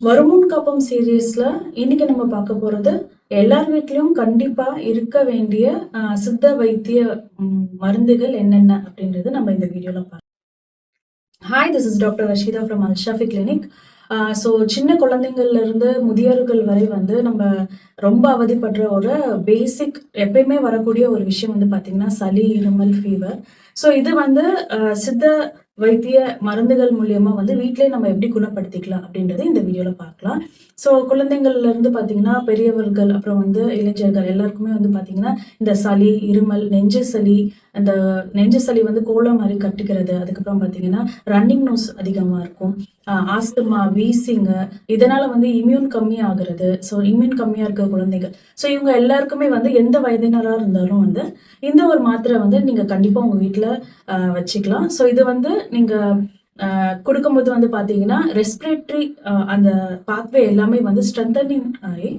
வருமுன் காப்போம் சீரீஸ்ல இன்னைக்கு நம்ம பார்க்க போறது எல்லார் வீட்லயும் கண்டிப்பா இருக்க வேண்டிய சித்த வைத்திய மருந்துகள் என்னென்ன அப்படின்றது நம்ம இந்த வீடியோல பார்க்கலாம். Hi, this is doctor Rasheeda from Al Shafi clinic. So சின்ன குழந்தைங்கள்ல இருந்து முதியோர்கள் வரை வந்து நம்ம ரொம்ப அவதிப்படுற ஒரு பேசிக் எப்பயுமே வரக்கூடிய ஒரு விஷயம் வந்து பார்த்தீங்கன்னா சளி, இருமல், ஃபீவர். ஸோ இது வந்து சித்த வைத்திய மருந்துகள் மூலியமா வந்து வீட்டிலேயே நம்ம எப்படி குணப்படுத்திக்கலாம் அப்படின்றத இந்த வீடியோல பார்க்கலாம். ஸோ குழந்தைங்கள்ல இருந்து பார்த்தீங்கன்னா பெரியவர்கள் அப்புறம் வந்து இளைஞர்கள் எல்லாருக்குமே வந்து பார்த்தீங்கன்னா இந்த சளி, இருமல், நெஞ்சு சளி, அந்த நெஞ்சு சளி வந்து கோலம் மாதிரி கட்டிக்கிறது, அதுக்கப்புறம் பார்த்தீங்கன்னா ரன்னிங் நோஸ் அதிகமாக இருக்கும், ஆஸ்துமா, வீசிங்கு, இதனால வந்து இம்யூன் கம்மியாகிறது. ஸோ இம்யூன் கம்மியாக இருக்க குழந்தைகள், ஸோ இவங்க எல்லாருக்குமே வந்து எந்த வயதினராக இருந்தாலும் வந்து இந்த ஒரு மாத்திரை வந்து நீங்கள் கண்டிப்பாக உங்கள் வீட்டில் வச்சுக்கலாம். ஸோ இது வந்து நீங்கள் கொடுக்கும்போது வந்து பார்த்தீங்கன்னா ரெஸ்பிரேட்டரி அந்த பாத்வே எல்லாமே வந்து ஸ்ட்ரென்தனிங் ஆகி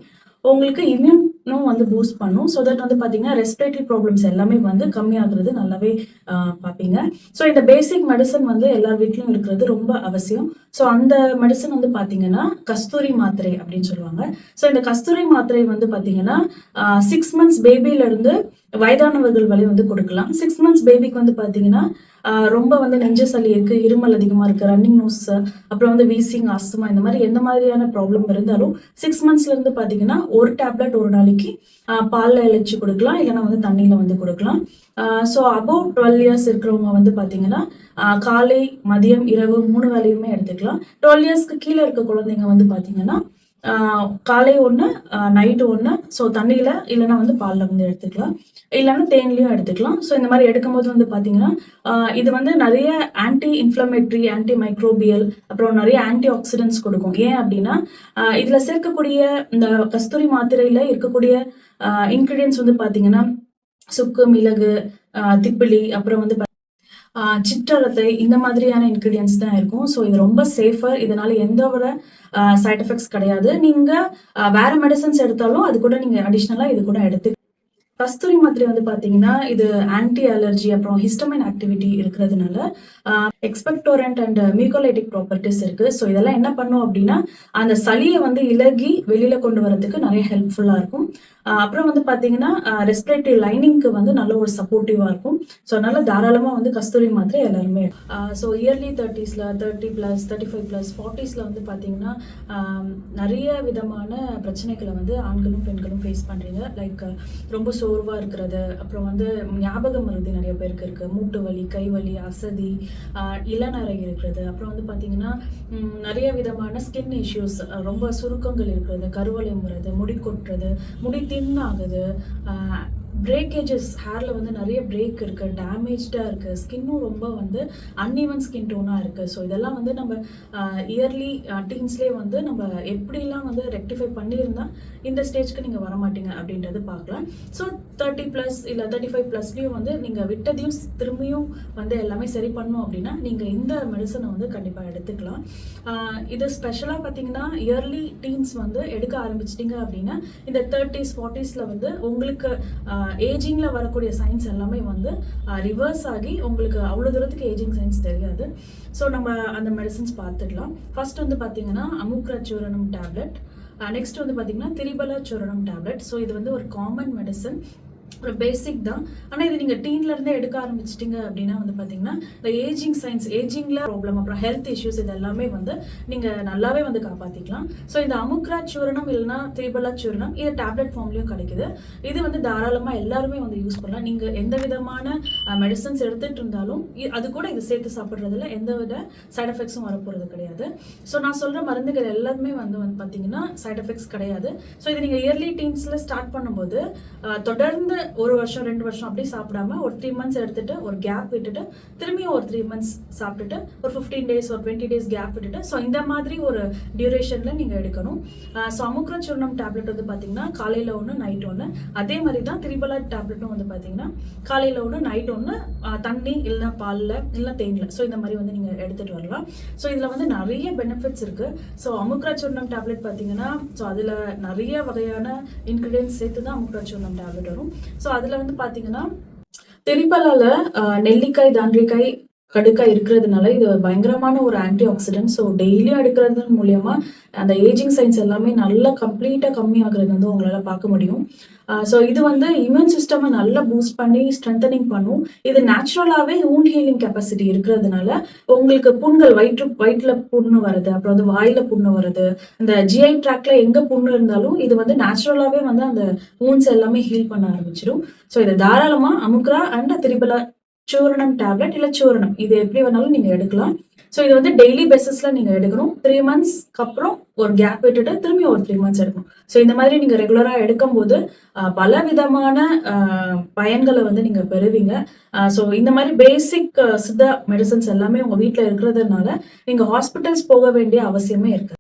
உங்களுக்கு இம்யூனும் வந்து பூஸ்ட் பண்ணும். ஸோ தட் வந்து பார்த்தீங்கன்னா ரெஸ்பிரேட்டரி ப்ராப்ளம்ஸ் எல்லாமே வந்து கம்மியாகிறது நல்லாவே பார்ப்பீங்க. ஸோ இந்த பேசிக் மெடிசன் வந்து எல்லார் வீட்லையும் இருக்கிறது ரொம்ப அவசியம். ஸோ அந்த மெடிசன் வந்து பார்த்தீங்கன்னா கஸ்தூரி மாத்திரை அப்படின்னு சொல்லுவாங்க. ஸோ இந்த கஸ்தூரி மாத்திரை வந்து பார்த்தீங்கன்னா 6 months பேபியிலேருந்து வயதானவர்கள் வரை வந்து கொடுக்கலாம். 6 months பேபிக்கு வந்து பார்த்தீங்கன்னா ரொம்ப வந்து நெஞ்சு சளி இருக்கு, இருமல் அதிகமாக இருக்கு, ரன்னிங் நோஸ், அப்புறம் வந்து வீசிங், ஆஸ்துமா, இந்த மாதிரி எந்த மாதிரியான ப்ராப்ளம் இருந்தாலும் 6 monthsல இருந்து பார்த்தீங்கன்னா ஒரு டேப்லெட் ஒரு நாளைக்கு பாலில் இழைச்சி கொடுக்கலாம், இல்லைன்னா வந்து தண்ணியில் வந்து கொடுக்கலாம். ஸோ அபவ் 12 years இருக்கிறவங்க வந்து பார்த்தீங்கன்னா காலை, மதியம், இரவு 3 வேளையுமே எடுத்துக்கலாம். 12 yearsக்கு கீழே இருக்க குழந்தைங்க வந்து பார்த்தீங்கன்னா காலை ஒன்று, நைட்டு ஒன்று. ஸோ தண்ணியில் இல்லைன்னா வந்து பாலில் வந்து எடுத்துக்கலாம், இல்லைன்னா தேன்லையும் எடுத்துக்கலாம். ஸோ இந்த மாதிரி எடுக்கும்போது வந்து பார்த்தீங்கன்னா இது வந்து நிறைய ஆன்டி இன்ஃப்ளமேட்ரி, ஆன்டி மைக்ரோபியல், அப்புறம் நிறைய ஆன்டி ஆக்சிடென்ட்ஸ் கொடுக்கும். ஏன் அப்படின்னா இதில் சேர்க்கக்கூடிய இந்த கஸ்தூரி மாத்திரையில் இருக்கக்கூடிய இன்க்ரீடியன்ஸ் வந்து பார்த்தீங்கன்னா சுக்கு, மிளகு, திப்பிலி, அப்புறம் வந்து சிற்றரத்தை, இந்த மாதிரியான இன்க்ரீடியன்ஸ் தான் இருக்கும். ஸோ இது ரொம்ப சேஃபர், இதனால எந்த ஒரு சைட் எஃபெக்ட்ஸ் கிடையாது. நீங்கள் வேற மெடிசன்ஸ் எடுத்தாலும் அது கூட நீங்கள் அடிஷ்னலாக இது கூட எடுத்து. கஸ்தூரி மாத்திரை வந்து பார்த்தீங்கன்னா இது ஆன்டி அலர்ஜி, அப்புறம் ஹிஸ்டமைன் ஆக்டிவிட்டி இருக்கிறதுனால எக்ஸ்பெக்டோரண்ட் அண்ட் மியூகோலைட்டிக் ப்ராப்பர்ட்டிஸ் இருக்கு. ஸோ இதெல்லாம் என்ன பண்ணும் அப்படின்னா அந்த சளியை வந்து இலகி வெளியில கொண்டு வரதுக்கு நிறைய ஹெல்ப்ஃபுல்லா இருக்கும். அப்புறம் வந்து பார்த்தீங்கன்னா ரெஸ்பிரேட்டரி லைனிங்க்கு வந்து நல்ல ஒரு சப்போர்ட்டிவா இருக்கும். ஸோ அதனால தாராளமாக வந்து கஸ்தூரி மாத்திரை எல்லாருமே. ஸோ இயர்லி 30sல 30+, 35+, 40sல வந்து பார்த்தீங்கன்னா நிறைய விதமான பிரச்சனைகளை வந்து ஆண்களும் பெண்களும் ஃபேஸ் பண்ணுறீங்க. லைக் ரொம்ப சோர்வாக இருக்கிறது, அப்புறம் வந்து ஞாபக மருதி நிறைய பேருக்கு இருக்குது, மூட்டு வலி, கை வலி, அசதி, இளநரை இருக்கிறது, அப்புறம் வந்து பார்த்தீங்கன்னா நிறைய விதமான ஸ்கின் இஷ்யூஸ், ரொம்ப சுருக்கங்கள் இருக்கிறது, கருவளையம் வருது, முடி கொட்டுறது, முடி தின்னாகுது, பிரேக்கேஜஸ், ஹேரில் வந்து நிறைய பிரேக் இருக்குது, டேமேஜாக இருக்குது, ஸ்கின்னும் ரொம்ப வந்து அன்இவன் ஸ்கின் டோனாக இருக்குது. ஸோ இதெல்லாம் வந்து நம்ம இயர்லி டீன்ஸ்லேயே வந்து நம்ம எப்படிலாம் வந்து ரெக்டிஃபை பண்ணியிருந்தால் இந்த ஸ்டேஜ்க்கு நீங்கள் வரமாட்டீங்க அப்படின்றது பார்க்கலாம். ஸோ 30+ இல்லை 35+லையும் வந்து நீங்கள் விட்டதையும் திரும்பியும் வந்து எல்லாமே சரி பண்ணணும் அப்படின்னா நீங்கள் இந்த மெடிசனை வந்து கண்டிப்பாக எடுத்துக்கலாம். இது ஸ்பெஷலாக பார்த்தீங்கன்னா இயர்லி டீன்ஸ் வந்து எடுக்க ஆரம்பிச்சிட்டிங்க அப்படின்னா இந்த 30s 40sல வந்து உங்களுக்கு ஏஜிங்கில் வரக்கூடிய சைன்ஸ் எல்லாமே வந்து ரிவர்ஸ் ஆகி உங்களுக்கு அவ்வளோ தூரத்துக்கு ஏஜிங் சைன்ஸ் தெரியாது. ஸோ நம்ம அந்த மெடிசன்ஸ் பார்த்துக்கலாம். ஃபர்ஸ்ட் வந்து பார்த்தீங்கன்னா அமுக்ரச்சூரணம் டேப்லெட், நெக்ஸ்ட் வந்து பார்த்தீங்கன்னா திரிபலச்சூரணம் டேப்லெட். ஸோ இது வந்து ஒரு காமன் மெடிசன், ஒரு பேசிக் தான். ஆனால் இது நீங்கள் டீன்லேருந்தே எடுக்க ஆரம்பிச்சிட்டிங்க அப்படின்னா வந்து பார்த்தீங்கன்னா இந்த ஏஜிங் சைன்ஸ், ஏஜிங்கில் ப்ராப்ளம், அப்புறம் ஹெல்த் இஷ்யூஸ், இது எல்லாமே வந்து நீங்கள் நல்லாவே வந்து காப்பாற்றிக்கலாம். ஸோ இந்த அமுக்ரா சூரணம் இல்லைனா திரிபலா சூரணம் இது டேப்லெட் ஃபார்ம்லேயும் கிடைக்குது. இது வந்து தாராளமாக எல்லாருமே வந்து யூஸ் பண்ணலாம். நீங்கள் எந்த விதமான மெடிசன்ஸ் எடுத்துகிட்டு இருந்தாலும் அது கூட இது சேர்த்து சாப்பிட்றதுல எந்த வித சைட் எஃபெக்ட்ஸும் வரப்போகிறது கிடையாது. ஸோ நான் சொல்கிற மருந்துகள் எல்லாருமே வந்து பார்த்தீங்கன்னா சைட் எஃபெக்ட்ஸ் கிடையாது. ஸோ இது நீங்கள் இயர்லி டீன்ஸில் ஸ்டார்ட் பண்ணும்போது தொடர்ந்து 1 வருஷம் 2 வருஷம் அப்படி சாப்பிடாம ஒரு 3 months எடுத்துட்டு ஒரு கேப் விட்டுட்டு திரும்பியும் ஒரு 3 months சாப்பிட்டுட்டு ஒரு 15 days ஒரு 20 days கேப் விட்டுட்டு, ஸோ இந்த மாதிரி ஒரு டியூரேஷன்ல நீங்க எடுக்கணும். ஸோ அமுக்ரச்சூர்ணம் டேப்லெட் வந்து பாத்தீங்கன்னா காலையில ஒன்று, நைட் ஒன்று. அதே மாதிரி தான் திரிபலா டேப்லெட்டும் வந்து பாத்தீங்கன்னா காலையில ஒன்று, நைட் ஒன்று, தண்ணி இல்லைன்னா பாலில் இல்லைன்னா தேனில். ஸோ இந்த மாதிரி வந்து நீங்க எடுத்துட்டு வரலாம். ஸோ இதுல வந்து நிறைய பெனிஃபிட்ஸ் இருக்கு. ஸோ அமுக்ரச்சூர்ணம் டேப்லெட் பாத்தீங்கன்னா ஸோ அதுல நிறைய வகையான இன்கிரீடியன்ஸ் சேர்த்து தான் அமுக்ரச்சூர்ணம் டேப்லெட் வரும். ஸோ அதில் வந்து பார்த்தீங்கன்னா திரிபலால நெல்லிக்காய், தாண்டிக்காய், கடுக்கா இருக்கிறதுனால இது பயங்கரமான ஒரு ஆன்டி ஆக்சிடென்ட். ஸோ டெய்லியும் எடுக்கிறது மூலியமா அந்த ஏஜிங் சைன்ஸ் எல்லாமே நல்லா கம்ப்ளீட்டா கம்மியாகுறது வந்து உங்களால பார்க்க முடியும். ஸோ இது வந்து இம்யூன் சிஸ்டமை நல்லா பூஸ்ட் பண்ணி ஸ்ட்ரென்தனிங் பண்ணும். இது நேச்சுரலாவே வூண்ட் ஹீலிங் கெப்பாசிட்டி இருக்கிறதுனால உங்களுக்கு புண்கள் வயிற்றுல புண்ணு வருது, அப்புறம் வந்து வாயில புண்ணு வருது, இந்த ஜிஐ ட்ராக்ல எங்க புண்ணு இருந்தாலும் இது வந்து நேச்சுரலாவே வந்து அந்த வூண்ட்ஸ் எல்லாமே ஹீல் பண்ண ஆரம்பிச்சிடும். ஸோ இதை தாராளமா அமுக்ரா அண்ட் திரிபலா சூரணம் டேப்லெட் இல்ல சூரணம் இது எப்படி வேணாலும் நீங்க எடுக்கலாம். ஸோ இது வந்து டெய்லி பேசிஸ்ல நீங்க எடுக்கணும். 3 மந்த்ஸ்க்கு அப்புறம் ஒரு கேப் விட்டுட்டு திரும்பி ஒரு 3 மந்த்ஸ் எடுக்கணும். ஸோ இந்த மாதிரி நீங்க ரெகுலரா எடுக்கும்போது பல விதமான பயன்களை வந்து நீங்க பெறுவீங்க. ஸோ இந்த மாதிரி பேசிக் சித்தா மெடிசன்ஸ் எல்லாமே உங்க வீட்டில் இருக்கிறதுனால நீங்க ஹாஸ்பிட்டல்ஸ் போக வேண்டிய அவசியமே இருக்கு.